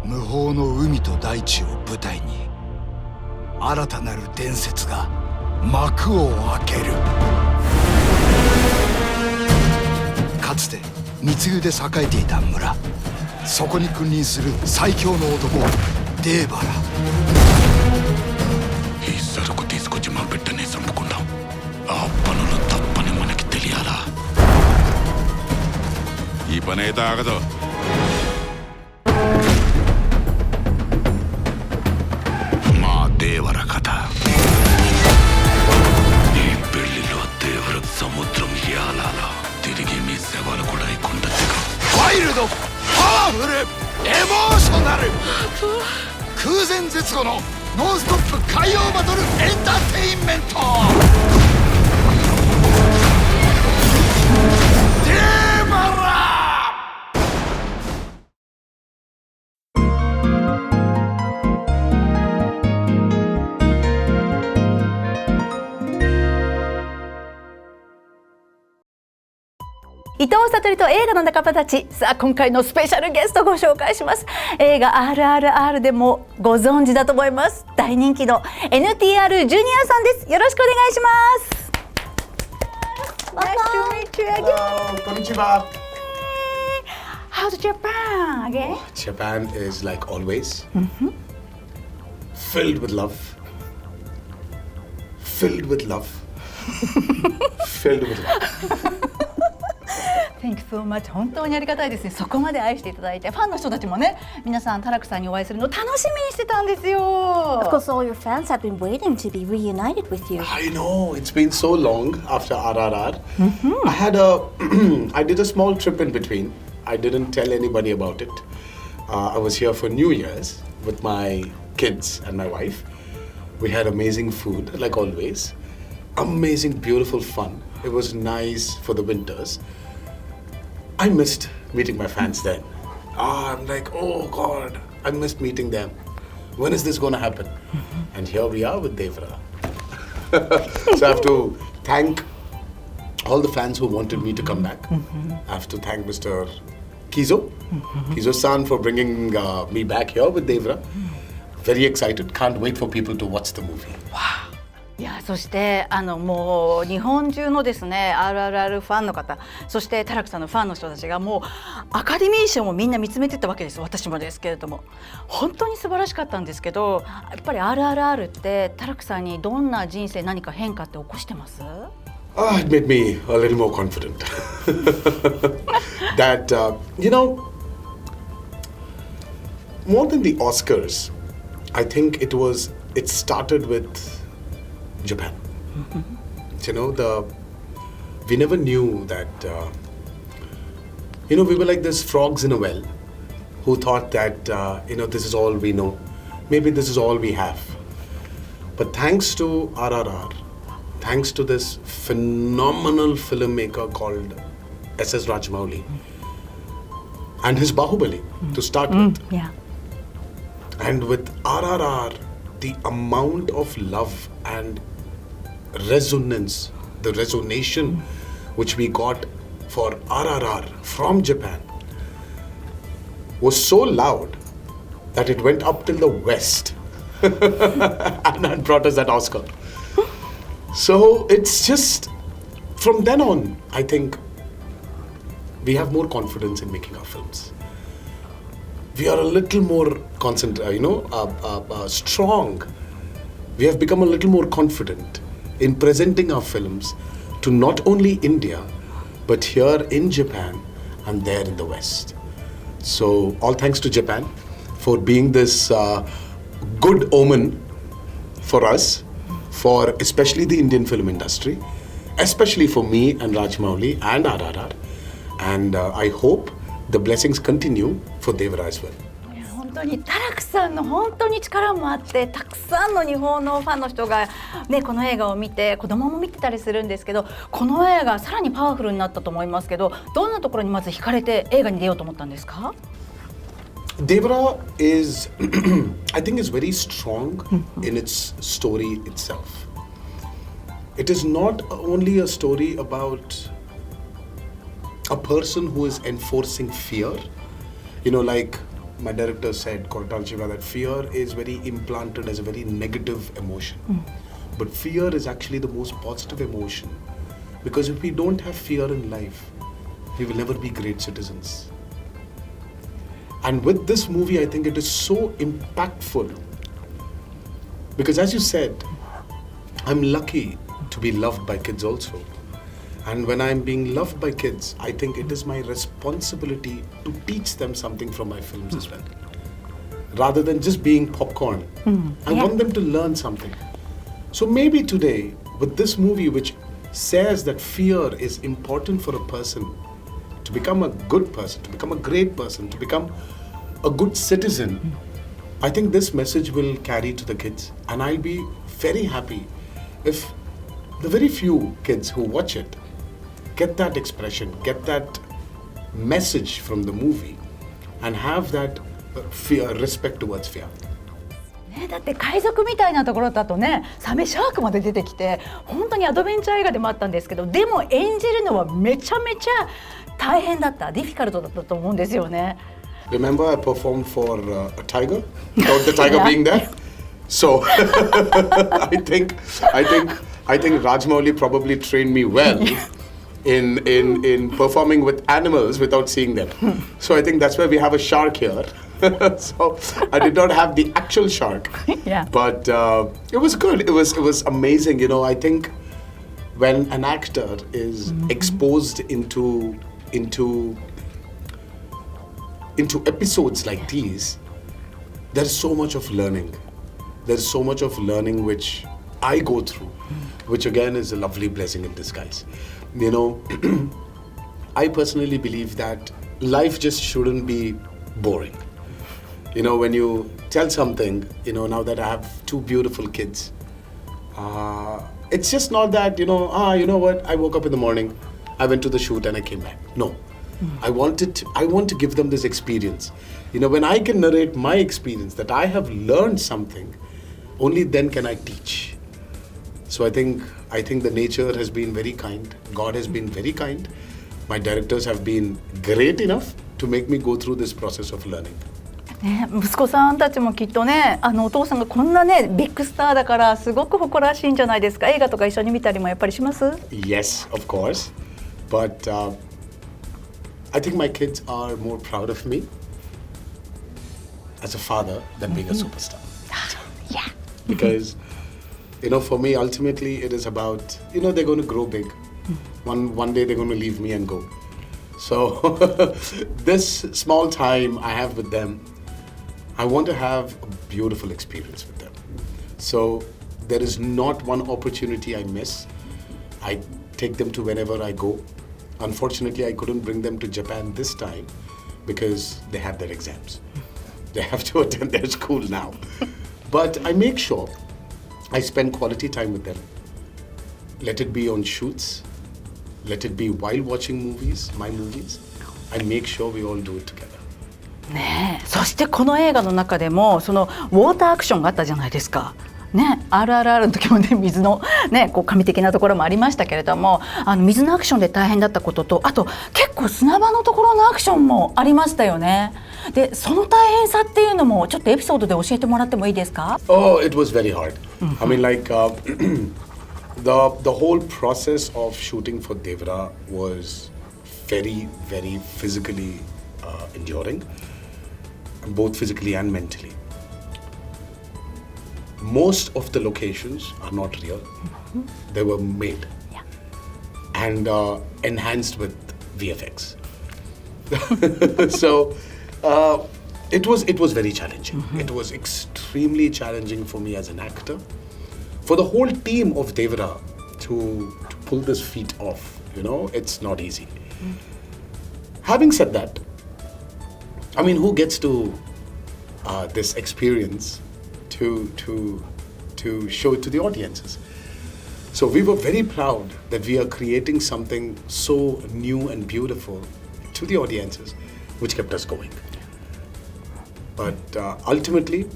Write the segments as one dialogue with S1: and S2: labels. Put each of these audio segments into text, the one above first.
S1: 無法の海と大地を舞台に新たなる伝説が幕を開ける。かつて密輸で栄えていた村、そこに君臨する最強の男デーバラ。
S2: Isarku తీసుకొచ్చి మా బిడ్డని చంపుకుంటాం. ఆ పనులు తప్పని మనకి తెలియాలా? ఈ పని అయితే ఆగదు. మా దేవర కథ. ఈ పెళ్లిలో దేవర సముద్రం యాలాలా తిరిగి మీ సేవలు కూడా కొండ దిగ.
S1: ワイルド、パワフル、エモーショナル、空前絶後のノンストップ海洋バトルエンターテインメント。デーバラ。
S3: 伊藤さとりと映画の仲間たち。さあ、今回のスペシャルゲストをご紹介します。映画 RRR でもご存知だと思います。大人気の NTR.Jr さんです。よろしくお願いします。Nice to meet you again.
S4: こんにちは。
S3: How's Japan again?
S4: Japan is like always, filled with love, filled with love, filled with love.
S3: Thank you so much. 本当にありがたいですね。そこまで愛していただいて、ファンの人たちもね、皆さんタラクさんにお会いするの楽しみにしてたんですよ。
S5: Of course, all your fans have been waiting to be reunited with you.
S4: I know, it's been so long after RRR. I did a small trip in between. I didn't tell anybody about it. I was here for New Year's with my kids and my wife. We had amazing food, like always. Amazing, beautiful fun. It was nice for the winters. I missed meeting my fans then. I'm like, oh God, I missed meeting them. When is this going to happen? And here we are with Devara. So I have to thank all the fans who wanted me to come back. I have to thank Mr. Kizo-san for bringing me back here with Devara. Very excited. Can't wait for people to watch the movie.
S3: Wow. いや、そしてもう日本中のですね RRR ファンの方、そしてタラクさんのファンの人たちがもうアカデミー賞もみんな見つめてたわけです。私もですけれども、本当に素晴らしかったんですけど、やっぱり RRR ってタラクさんにどんな人生何か変化って起こしてます？
S4: It made me a little more confident. That you know, more than the Oscars, I think it started with Japan. You know, we never knew that, we were like these frogs in a well who thought that, this is all we know. Maybe this is all we have. But thanks to RRR, thanks to this phenomenal filmmaker called S.S. Rajamouli and his Bahubali to start with.
S3: Yeah.
S4: And with RRR, the amount of love and resonance, the resonation which we got for RRR from Japan was so loud that it went up till the West and brought us that Oscar. So it's just, from then on, I think we have more confidence in making our films. We are a little more strong. We have become a little more confident in presenting our films to not only India, but here in Japan and there in the West. So all thanks to Japan for being this good omen for us, for especially the Indian film industry, especially for me and Rajamouli and RRR. And I hope the blessings continue for Devara as well.
S3: 本当にタラクさんの本当に力もあって、たくさんの日本のファンの人が、ね、この映画を見て、子供も見てたりするんですけど、この映画さらにパワフルになったと思いますけど、どんなところにまず惹かれて映画に出ようと思ったんですか？
S4: Devara is, I think, is very strong in its story itself. It is not only a story about a person who is enforcing fear, like my director said, Koratal Shiva, that fear is very implanted as a very negative emotion. But fear is actually the most positive emotion. Because if we don't have fear in life, we will never be great citizens. And with this movie, I think it is so impactful. Because as you said, I'm lucky to be loved by kids also. And when I'm being loved by kids, I think it is my responsibility to teach them something from my films as well. Rather than just being popcorn. I want them to learn something. So maybe today, with this movie which says that fear is important for a person to become a good person, to become a great person, to become a good citizen, I think this message will carry to the kids. And I'll be very happy if the very few kids who watch it get that expression, get that message from the movie, and have that fear, respect towards fear.
S3: ね、だって海賊みたいなところだとね、サメシャークまで出てきて本当にアドベンチャー映画でもあったんですけど、でも演じるのはめちゃめちゃ大変だった、ディフィカルトだったと思うんですよね。
S4: Remember, I performed for a tiger without the tiger being there. So I think Rajmouli probably trained me well in performing with animals without seeing them. So I think that's why we have a shark here. So I did not have the actual shark, but it was good. It was amazing. You know, I think when an actor is exposed into episodes like these, there's so much of learning. There's so much of learning which I go through, which again is a lovely blessing in disguise. You know, I personally believe that life just shouldn't be boring. You know, when you tell something, you know, now that I have two beautiful kids, it's just not that, you know what, I woke up in the morning, I went to the shoot and I came back. No. I want to give them this experience. You know, when I can narrate my experience, that I have learned something, only then can I teach. So I think the nature has been very kind. God has been very kind. My directors have been great enough to make me go through this process of learning.
S3: ね、息子さんたちもきっとね、お父さんがこんなねビッグスターだからすごく誇らしいんじゃないですか。映画とか一緒に見たりもやっぱりします？
S4: Yes, of course. But I think my kids are more proud of me as a father than being a superstar.
S3: Yeah.
S4: Because, you know, for me, ultimately, it is about, you know, they're going to grow big. One day they're going to leave me and go. So this small time I have with them, I want to have a beautiful experience with them. So there is not one opportunity I miss. I take them to whenever I go. Unfortunately, I couldn't bring them to Japan this time because they had their exams. They have to attend their school now. But I make sure I spend quality time with them. Let it be on shoots. Let it be while watching movies, my movies. I make sure we all do it together.
S3: ねえ、そしてこの映画の中でもそのウォーターアクションがあったじゃないですか。ね、RRR の時もね、水のね、こう神的なところもありましたけれども、水のアクションで大変だったことと、あと結構砂場のところのアクションもありましたよね。で、その大変さっていうのもちょっとエピソードで教えてもらってもいいですか？
S4: Oh, it was very hard. I mean, like the whole process of shooting for Devara was very, very physically enduring, both physically and mentally. Most of the locations are not real. They were made and enhanced with VFX. So it was very challenging. It was extremely challenging for me as an actor. For the whole team of Devara to pull this feat off, you know, it's not easy. Having said that, I mean, who gets to this experience to show it to the audiences? So we were very proud that we are creating something so new and beautiful to the audiences, which kept us going. But ultimately,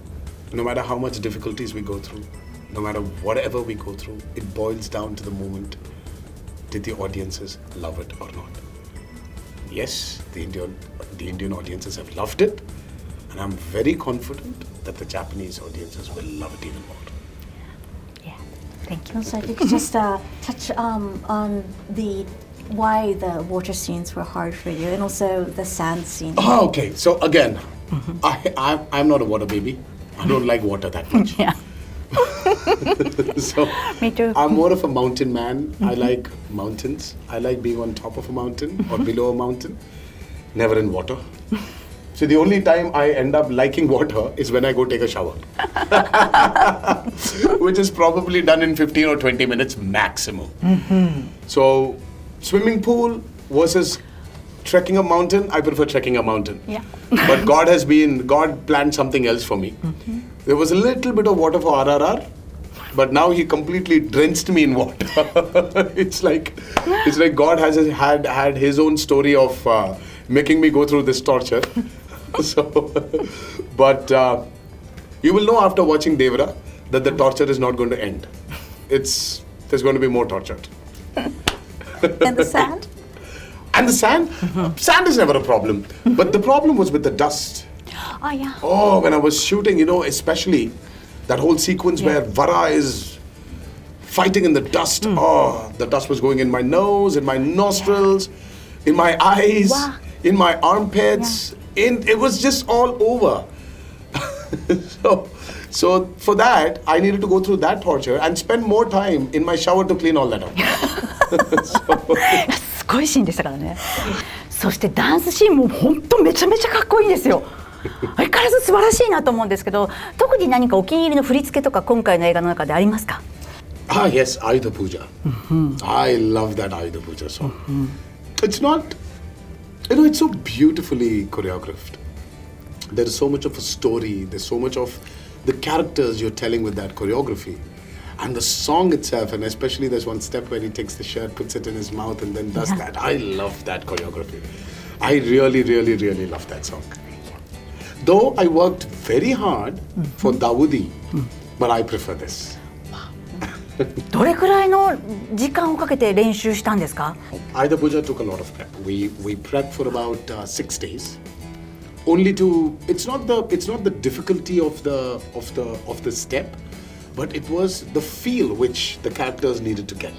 S4: no matter how much difficulties we go through, no matter whatever we go through, it boils down to the moment, did the audiences love it or not? Yes, the Indian audiences have loved it, And I'm very confident that the Japanese audiences will love it even more.
S5: Yeah, thank you. So if you could just touch on the why the water scenes were hard for you, and also the sand scenes.
S4: Oh, okay. So again, I'm not a water baby. I don't like water that much.
S3: Yeah.
S4: So
S3: Me too.
S4: I'm more of a mountain man. I like mountains. I like being on top of a mountain or below a mountain. Never in water. So the only time I end up liking water is when I go take a shower. Which is probably done in 15 or 20 minutes maximum. So swimming pool versus trekking a mountain, I prefer trekking a mountain.
S3: Yeah.
S4: But God planned something else for me. There was a little bit of water for RRR, but now he completely drenched me in water. It's like God has had his own story of making me go through this torture. So, but you will know after watching Devara that the torture is not going to end. There's going to be more torture.
S5: And the sand?
S4: And the sand? Sand is never a problem. But the problem was with the dust.
S3: Oh, yeah.
S4: Oh, when I was shooting, especially that whole sequence where Vara is fighting in the dust. Oh, the dust was going in my nose, in my nostrils, in my eyes, in my armpits. It was just all over. So for that, I needed to go through that torture and spend more time in my shower to clean all that up.
S3: すごいシーンでしたからね。そしてダンスシーンも本当めちゃめちゃかっこいいんですよ。相変わらず素晴らしいなと思うんですけど、特に何かお気に入りの振り付けとか今回の映画の中でありますか？
S4: Yes, Ayudha Puja. I love that Ayudha Puja song. It's not, it's so beautifully choreographed. There's so much of a story. There's so much of the characters you're telling with that choreography. And the song itself, and especially there's one step where he takes the shirt, puts it in his mouth, and then does that. I love that choreography. I really, really, really love that song. Though I worked very hard for Dawoodi, but I prefer this.
S3: どれくらいの時間をかけて練習したんですか？
S4: Ayudha Puja took a lot of prep. We prepped for about 6 days. Only it's not the difficulty of the step, but it was the feel which the characters needed to get.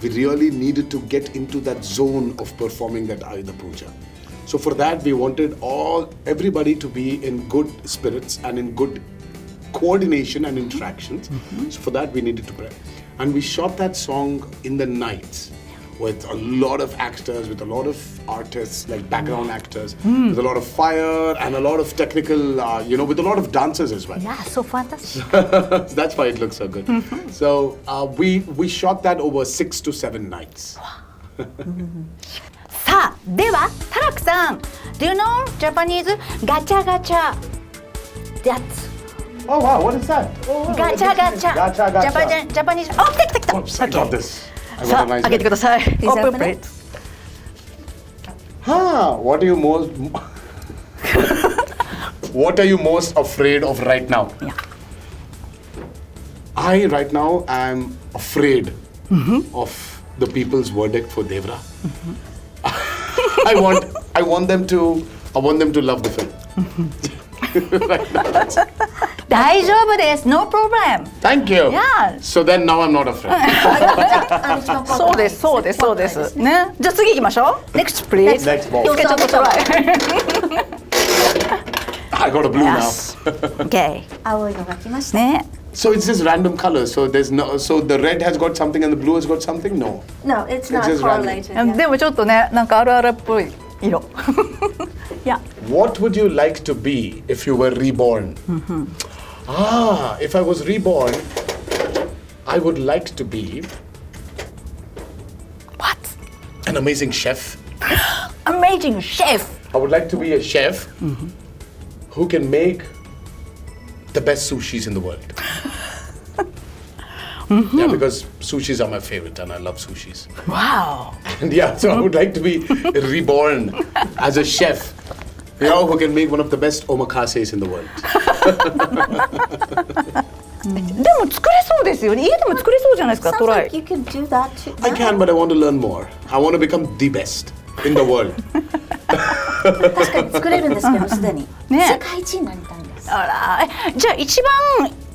S4: We really needed to get into that zone of performing that Ayudha Puja. So for that, we wanted everybody to be in good spirits and in good coordination and interactions. So for that, we needed to prep. And we shot that song in the night with a lot of actors, with a lot of artists, like background actors, with a lot of fire and a lot of technical, with a lot of dancers as well.
S3: Yeah, so fantastic.
S4: That's why it looks so good. So we shot that over 6 to 7 nights.
S3: さあ、ではタラクさん、Do you know Japanese ガチャガチャ That's
S4: Oh wow, what is that?
S3: ガチャガチャ
S4: Gacha, gacha.
S3: Japanese あ、来た来た来た
S4: Oops, I got this. I
S3: さ
S4: got
S3: あ、
S4: a nice
S3: 開けてください
S5: Please
S3: Open
S5: open
S3: plate
S5: it.
S4: What are you most afraid of right now?
S3: Yeah.
S4: I right now am afraid of the people's verdict for Devara. I want them to love the film. Right now, that's-
S3: 大丈夫です No problem
S4: Thank you.
S3: Yeah.
S4: So then now I'm not afraid.
S3: そうですそうですそうですねじゃあ次行きましょう Next please
S4: Next ball.
S3: つけちゃったトライ
S4: I got a blue
S3: Yes Okay
S5: 青色が来ました。
S3: ね
S4: now. So it's just random colors. So the red has got something and the blue has got something? No.
S5: No, it's not
S4: just random.
S5: correlated. Yeah.
S3: でもちょっとねなんかあるあるっぽい色いや
S4: What would you like to be if you were reborn? If I was reborn, I would like to be
S3: What?
S4: an amazing chef.
S3: Amazing chef
S4: I would like to be a chef who can make the best sushis in the world. Yeah, because sushis are my favorite and I love sushis.
S3: Wow
S4: And yeah, so I would like to be reborn as a chef, who can make one of the best omakases in the world.
S3: でも作れそうですよね家でも作れそうじゃないですか
S5: Sounds
S3: トライ
S5: like you could do that too.
S4: I can, but I want to learn more. I want to become the best. in the world.
S5: 確かに作れるんですけど、すでに、
S3: ね、
S5: 世界一になりたいんです。
S3: あら、じゃあ一番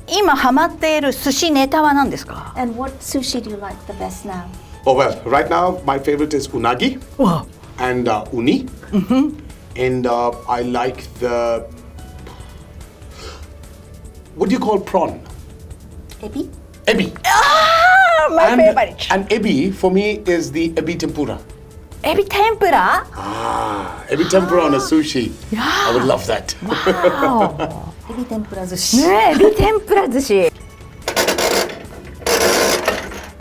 S3: 今ハマっている寿司ネタは何ですか？
S5: And what sushi do you like the best now?
S4: Oh well, right now my favorite is unagi and uni, and I like the what do you call prawn?
S5: Ebi?
S4: Ebi.
S3: My favorite.
S4: And ebi for me is the ebi tempura.
S3: エビ天ぷら？
S4: Ebi tempura on a sushi. I would love that.
S5: エビ天ぷら寿司。
S3: ね、エビ天ぷら寿司。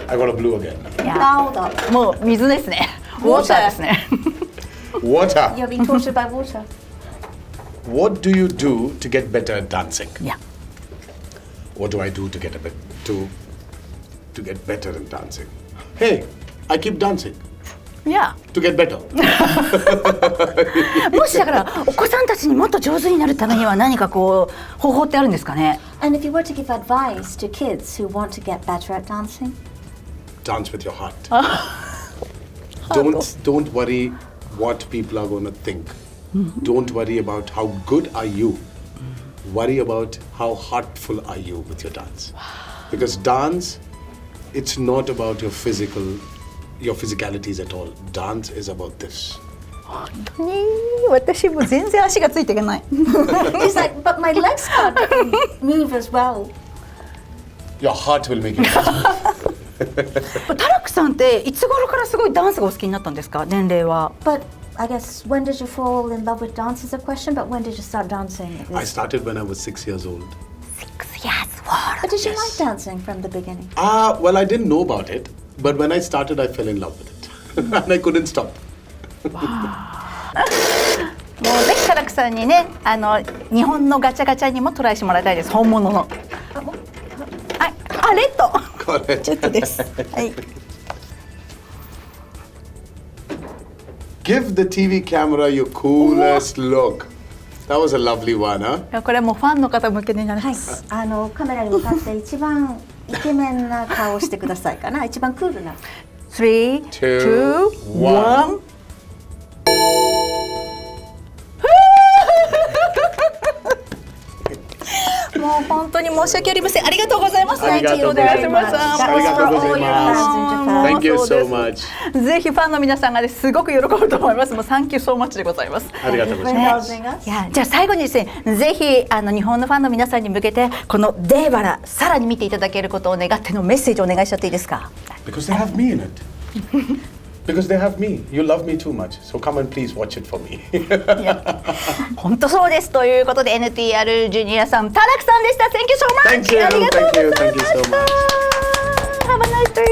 S4: I got a blue again.
S5: 青だ。
S3: もう水ですね。ウォーターですね。
S4: Water.
S5: You're being tortured by water.
S4: What do you do to get better at dancing?
S3: Yeah.
S4: What do I do to get to get better at dancing? Hey, I keep dancing
S3: Yeah.
S4: to get better.
S3: もしだからお子さんたちにもっと上手になるためには何かこう方法ってあるんですかね？
S5: And if you were to give advice to kids who want to get better at dancing?
S4: Dance with your heart. Don't worry what people are going to think. Don't worry about how good are you. Worry about how heartful are you with your dance. Because dance, it's not about your physicalities at all. Dance is about this.
S3: 本当に私も全然足がついていけない。
S5: He's like, but my legs can't move as well.
S4: Your heart will make you dance.
S3: タラクさんっていつ頃からすごいダンスがお好きになったんですか？年齢は。
S5: But I guess when did you fall in love with dance is a question, but when did you start dancing?
S4: I started when I was 6 years old.
S3: 6 years old.
S5: But did you like dancing from the beginning?
S4: Well, I didn't know about it, but when I started, I fell in love with it. And I couldn't stop.
S3: もうぜひタラクさんにね、日本のガチャガチャにもトライしてもらいたいです。本物の。レッド。
S4: Correct.
S3: レッドです。はい。
S4: Give the TV camera your coolest look. That was a lovely one, huh?
S3: これもうファンの方向けになり
S5: はい
S3: ま、す。
S5: カメラに向かって一番イケメンな顔をしてくださいかな。一番クールな。
S3: 3、2、1。もう本当に申し訳ありません。ありがとうございます。
S4: ありがとうございます。ありがとうございます。Thank you so much.
S3: ぜひファンの皆さんがね、すごく喜ぶと思います。もうサンキューソーマッチでございます。
S4: ありがとうございます。
S3: いや、じゃあ最後にですね、ぜひ日本のファンの皆さんに向けてこのデーバラさらに見ていただけることを願ってのメッセージをお願いしちゃっていいですか？
S4: Because they have me in it. Because they have me. You love me too much. So come and please watch it for me.
S3: 本当そうですということで NTR.Jr さん、タラクさんでした。Thank you so much.
S4: Thank you.
S3: ありがとうございました。
S4: Thank you so much.
S3: Have a nice day.